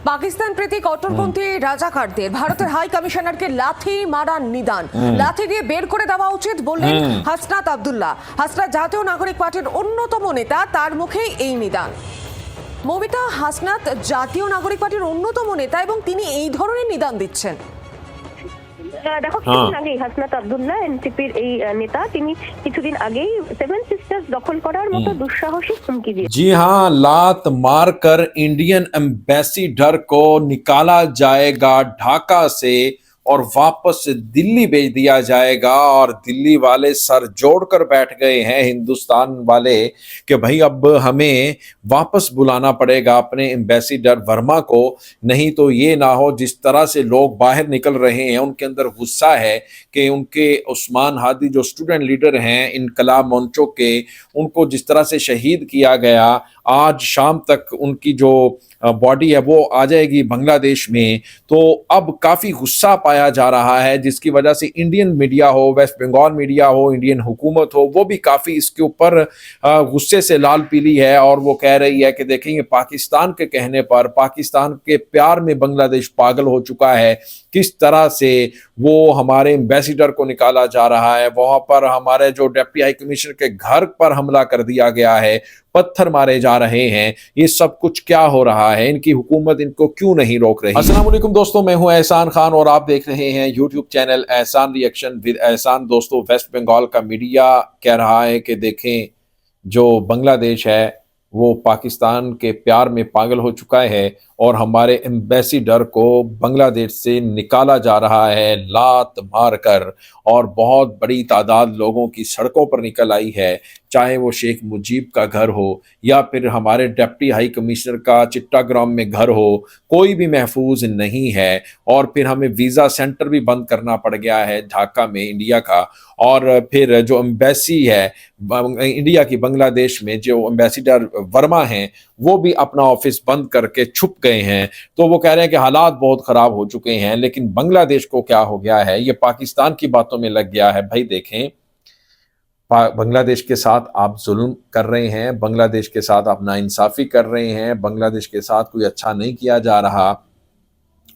পাকিস্তান প্রীতি কট্টরপন্থী রাজাকারদের ভারতের হাই কমিশনারকে লাথি মারার নিদান, লাথি দিয়ে বের করে দেওয়া উচিত বললেন হাসনাত আব্দুল্লাহ। হাসনাত জাতীয় নাগরিক পার্টির অন্যতম নেতা, তার মুখেই এই নিদান। মৌমিতা, হাসনাত জাতীয় নাগরিক পার্টির অন্যতম নেতা এবং তিনি এই ধরনের নিদান দিচ্ছেন। দেখো, কিছুদিন আগেই হাসনাত আব্দুল্লাহ এনসিপির এই নেতা, তিনি কিছুদিন আগেই সেভেন সিস্টার্স দখল করার মতো দুঃসাহসিক হুমকি দিয়েছেন। जी हाँ, लात मारकर इंडियन एम्बेसडर को निकाला जाएगा ढाका से और वापस दिल्ली भेज दिया जाएगा। और दिल्ली वाले सर जोड़कर बैठ गए हैं हिंदुस्तान वाले कि भाई अब हमें वापस बुलाना पड़ेगा अपने एम्बेसडर वर्मा को, नहीं तो ये ना हो जिस तरह से लोग बाहर निकल रहे हैं उनके अंदर गुस्सा है कि उनके उस्मान हादी जो स्टूडेंट लीडर हैं इनकलाब मंचों के, उनको जिस तरह से शहीद किया गया, आज शाम तक उनकी जो बॉडी है वो आ जाएगी बांग्लादेश में। तो अब काफ़ी गुस्सा पाया जा रहा है, जिसकी वजह से इंडियन मीडिया हो, वेस्ट बंगाल मीडिया हो, इंडियन हुकूमत हो, वो भी काफ़ी इसके ऊपर गुस्से से लाल पीली है। और वो कह रही है कि देखेंगे पाकिस्तान के कहने पर, पाकिस्तान के प्यार में बांग्लादेश पागल हो चुका है, किस तरह से वो हमारे एम्बेसडर को निकाला जा रहा है, वहाँ पर हमारे जो डिप्टी हाई कमिश्नर के घर पर हमला कर दिया गया है, पत्थर मारे जा रहे हैं, ये सब कुछ क्या हो रहा है, इनकी हुकूमत इनको क्यों नहीं रोक रही। अस्सलाम वालेकुम दोस्तों, मैं हूं एहसान खान और आप देख रहे हैं यूट्यूब चैनल एहसान रिएक्शन विद एहसान। दोस्तों, वेस्ट बंगाल का मीडिया कह रहा है कि देखें जो बांग्लादेश है वो पाकिस्तान के प्यार में पागल हो चुका है और हमारे एम्बेसडर को बांग्लादेश से निकाला जा रहा है लात मारकर। और बहुत बड़ी तादाद लोगों की सड़कों पर निकल आई है, चाहे वो शेख मुजीब का घर हो या फिर हमारे डिप्टी हाई कमिश्नर का चिट्टाग्राम में घर हो, कोई भी महफूज नहीं है। और फिर हमें वीज़ा सेंटर भी बंद करना पड़ गया है ढाका में इंडिया का। और फिर जो एम्बेसी है इंडिया की बांग्लादेश में, जो एम्बेसडर वर्मा हैं वो भी अपना ऑफिस बंद करके छुप गए हैं। तो वो कह रहे हैं कि हालात बहुत ख़राब हो चुके हैं, लेकिन बांग्लादेश को क्या हो गया है, ये पाकिस्तान की बातों में लग गया है। भाई देखें, बांग्लादेश के साथ आप जुल्म कर रहे हैं, बांग्लादेश के साथ आप नाइंसाफ़ी कर रहे हैं, बांग्लादेश के साथ कोई अच्छा नहीं किया जा रहा,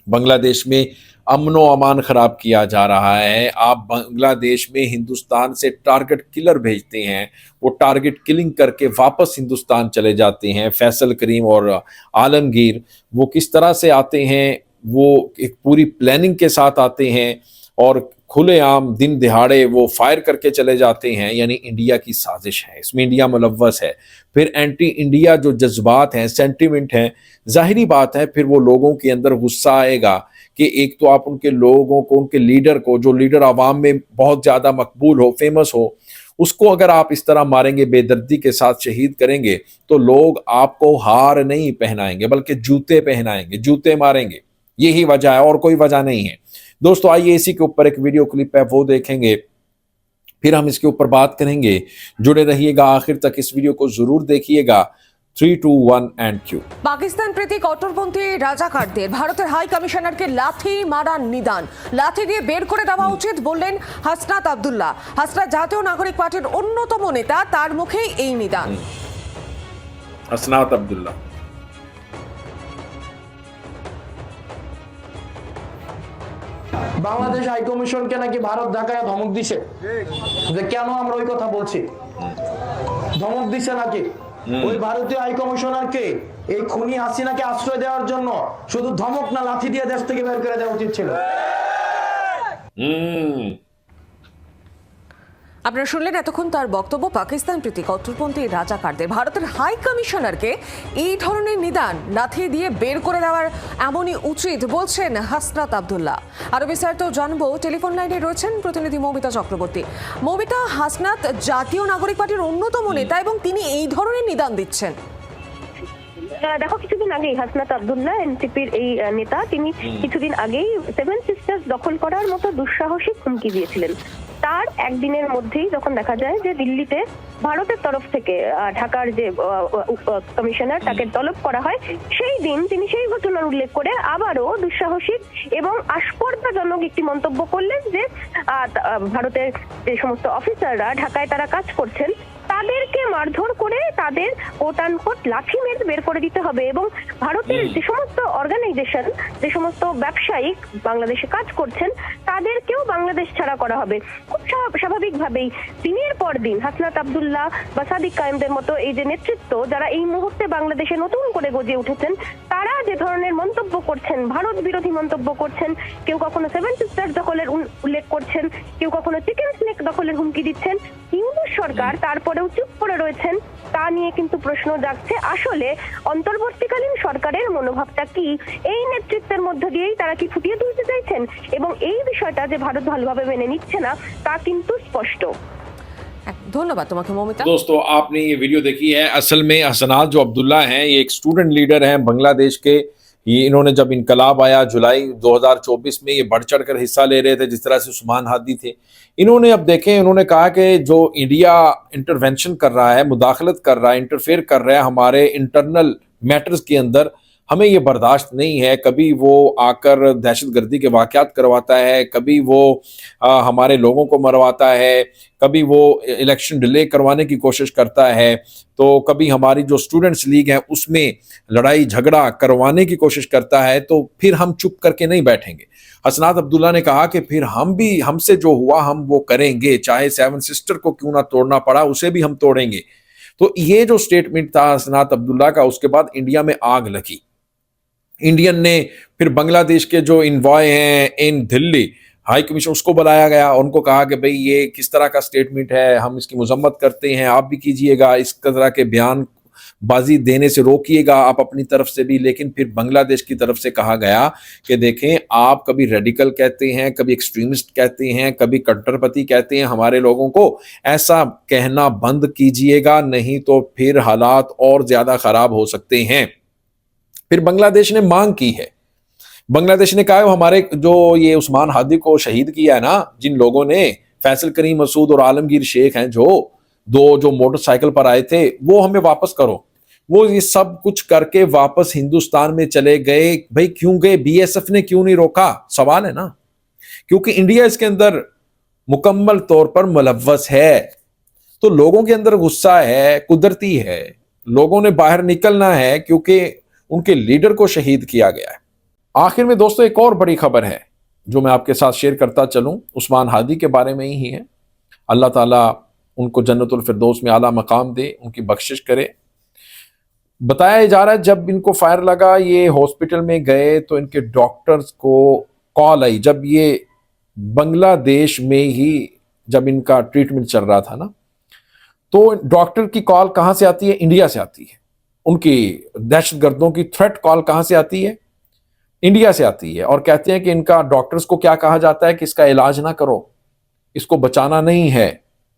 बांग्लादेश में अमन व अमान ख़राब किया जा रहा है। आप बांग्लादेश में हिंदुस्तान से टारगेट किलर भेजते हैं, वो टारगेट किलिंग करके वापस हिंदुस्तान चले जाते हैं। फैसल करीम और आलमगीर वो किस तरह से आते हैं, वो एक पूरी प्लानिंग के साथ आते हैं और खुलेआम दिन दिहाड़े वो फायर करके चले जाते हैं। यानी इंडिया की साजिश है, इसमें इंडिया मुलव्वस है। फिर एंटी इंडिया जो जज्बात हैं, सेंटिमेंट हैं, जाहिरी बात है फिर वो लोगों के अंदर गुस्सा आएगा कि एक तो आप उनके लोगों को, उनके लीडर को, जो लीडर आवाम में बहुत ज़्यादा मकबूल हो, फेमस हो, उसको अगर आप इस तरह मारेंगे, बेदर्दी के साथ शहीद करेंगे, तो लोग आपको हार नहीं पहनाएंगे बल्कि जूते पहनाएंगे, जूते मारेंगे। यही वजह है और कोई वजह नहीं है। दोस्तों, आइए इसी के ऊपर एक वीडियो क्लिप है वो देखेंगे, फिर हम इसके ऊपर बात करेंगे। जुड़े रहिएगा आखिर तक, इस वीडियो को जरूर देखिएगा। 3, 2, 1 and Q। পাকিস্তান প্রীতি কট্টরপন্থী রাজাকারদের ভারতের হাই কমিশনারকে লাথি মারার নিদান, লাথি দিয়ে বের করে দেওয়া উচিত বললেন হাসনাত আব্দুল্লাহ। হাসনাত জাতীয় নাগরিক পার্টির অন্যতম নেতা, তার মুখেই এই নিদান। হাসনাত আব্দুল্লাহ। বাংলাদেশ হাই কমিশনকে নাকি ভারত ঢাকায় ধমক দিছে, যে কেন আমরা ওই কথা বলছি, ধমক দিছে নাকি ওই ভারতীয় হাই কমিশনারকে এই খুনি হাসিনাকে আশ্রয় দেওয়ার জন্য শুধু ধমক না, লাথি দিয়ে দেশ থেকে বের করে দেওয়া উচিত ছিল। আপনারা শুনলেন এতক্ষণ তার বক্তব্য। পাকিস্তান প্রীতি কট্টরপন্থী রাজাকারদের ভারতের হাই কমিশনারকে এই ধরনের নিদান, লাথি দিয়ে বের করে দেওয়ার এমনই উচিত বলছেন হাসনাত আব্দুল্লাহ। আরো বিস্তারিত জানবো, টেলিফোন লাইনে রয়েছেন প্রতিনিধি মৌমিতা চক্রবর্তী। মৌমিতা, হাসনাত জাতীয় নাগরিক পার্টির অন্যতম নেতা এবং তিনি এই ধরনের নিদান দিচ্ছেন। দেখো, কিছুদিন আগেই হাসনাত আব্দুল্লাহ এনসিপির এই নেতা, তিনি কিছুদিন আগেই সেভেন সিস্টার্স দখল করার মতো দুঃসাহসিক হুমকি দিয়েছিলেন। তার একদিনের মধ্যেই যখন দেখা যায় যে দিল্লিতে ভারতের তরফ থেকে ঢাকার যে কমিশনার তাকে তলব করা হয়, সেই দিন তিনি সেই ঘটনার উল্লেখ করে আবারও দুঃসাহসিক এবং আস্পর্ধাজনক একটি মন্তব্য করলেন যে ভারতের যে সমস্ত অফিসাররা ঢাকায় তারা কাজ করছেন তাদেরকে মারধর করে তাদের কোট আনকোট লাঠি মেরে বের করে দিতে হবে। এবং ভারতের যে সমস্ত অর্গানাইজেশন, যে সমস্ত ব্যবসায়িক বাংলাদেশে কাজ করছেন, তাদেরকেও বাংলাদেশ ছাড়া করা হবে। খুব স্বাভাবিকভাবেই দিনের পর দিন হাসনাত আব্দুল্লাহ বা সাদিক কায়েমদের মতো এই যে নেতৃত্ব, যারা এই মুহূর্তে বাংলাদেশে নতুন করে গজিয়ে উঠেছেন, তারা যে ধরনের মন্তব্য করছেন, ভারত বিরোধী মন্তব্য করছেন, কেউ কখনো সেভেন সিস্টার দখলের উল্লেখ করছেন, কেউ কখনো চিকেন স্নেক দখলের হুমকি দিচ্ছেন, ইউনূস সরকার তারপরেও চুপ করে রয়েছেন, তা নিয়ে কিন্তু প্রশ্ন জাগছে আসলে অন্তর্বর্তীকালীন সরকারের মনোভাবটা কি, এই নেতৃত্বের মধ্য দিয়েই তারা কি ফুটিয়ে তুলতে চাইছেন, এবং এই বিষয়টা যে ভারত ভালোভাবে মেনে নিচ্ছে না তা কিন্তু স্পষ্ট। ধন্যবাদ তোমাকে মৌমিতা। दोस्तों आपने ये वीडियो देखी है। असल में हसनात जो अब्दुल्ला हैं ये एक स्टूडेंट लीडर हैं बांग्लादेश के। ये इन्होंने जब इनकलाब आया जुलाई 2024 में, ये बढ़ चढ़कर हिस्सा ले रहे थे जिस तरह से उस्मान हादी थे। इन्होंने अब देखें, इन्होंने कहा कि जो इंडिया इंटरवेंशन कर रहा है, मुदाखलत कर रहा है, इंटरफेयर कर रहा है हमारे इंटरनल मैटर्स के अंदर, हमें ये बर्दाश्त नहीं है। कभी वो आकर दहशतगर्दी के वाक़यात करवाता है, कभी वो हमारे लोगों को मरवाता है, कभी वो इलेक्शन डिले करवाने की कोशिश करता है, तो कभी हमारी जो स्टूडेंट्स लीग है उसमें लड़ाई झगड़ा करवाने की कोशिश करता है। तो फिर हम चुप करके नहीं बैठेंगे। हसनात अब्दुल्ला ने कहा कि फिर हम भी, हमसे जो हुआ हम वो करेंगे, चाहे सेवन सिस्टर को क्यों ना तोड़ना पड़ा उसे भी हम तोड़ेंगे। तो ये जो स्टेटमेंट था हसनात अब्दुल्ला का, उसके बाद इंडिया में आग लगी। इंडियन ने फिर बांग्लादेश के जो इन्वॉय हैं इन दिल्ली हाई कमीशन, उसको बुलाया गया, उनको कहा कि भाई ये किस तरह का स्टेटमेंट है, हम इसकी मजम्मत करते हैं, आप भी कीजिएगा, इस तरह के बयान बाजी देने से रोकिएगा आप अपनी तरफ से भी। लेकिन फिर बांग्लादेश की तरफ से कहा गया कि देखें, आप कभी रेडिकल कहते हैं, कभी एक्सट्रीमिस्ट कहते हैं, कभी कट्टरपंथी कहते हैं हमारे लोगों को, ऐसा कहना बंद कीजिएगा, नहीं तो फिर हालात और ज्यादा खराब हो सकते हैं। फिर बांग्लादेश ने मांग की है, बांग्लादेश ने कहा हमारे जो ये उस्मान हादी को शहीद किया है ना, जिन लोगों ने, फैसल करीम मसूद और आलमगीर शेख हैं जो जो मोटरसाइकिल पर आए थे, वो हमें वापस करो। वो ये सब कुछ करके वापस हिंदुस्तान में चले गए। भाई क्यों गए? बीएसएफ ने क्यों नहीं रोका? सवाल है ना। क्योंकि इंडिया इसके अंदर मुकम्मल तौर पर मुलव्वस है, तो लोगों के अंदर गुस्सा है, कुदरती है, लोगों ने बाहर निकलना है क्योंकि उनके लीडर को शहीद किया गया है। आखिर में दोस्तों एक और बड़ी खबर है जो मैं आपके साथ शेयर करता चलूं, उस्मान हादी के बारे में ही है। अल्लाह ताला उनको जन्नतुल फिरदौस में आला मकाम दे, उनकी बख्शिश करे। बताया जा रहा है जब इनको फायर लगा, ये हॉस्पिटल में गए तो इनके डॉक्टर्स को कॉल आई, जब ये बांग्लादेश में ही जब इनका ट्रीटमेंट चल रहा था ना, तो डॉक्टर की कॉल कहां से आती है? इंडिया से आती है। उनकी दहशतगर्दों की थ्रेट कॉल कहां से आती है? इंडिया से आती है। और कहते हैं कि इनका डॉक्टर्स को क्या कहा जाता है कि इसका इलाज ना करो, इसको बचाना नहीं है,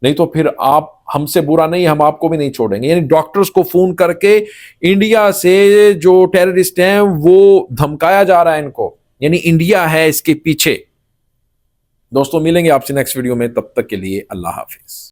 नहीं तो फिर आप हमसे बुरा नहीं, हम आपको भी नहीं छोड़ेंगे। यानी डॉक्टर्स को फोन करके इंडिया से जो टेररिस्ट हैं वो धमकाया जा रहा है इनको, यानी इंडिया है इसके पीछे। दोस्तों मिलेंगे आपसे नेक्स्ट वीडियो में, तब तक के लिए अल्लाह हाफिज।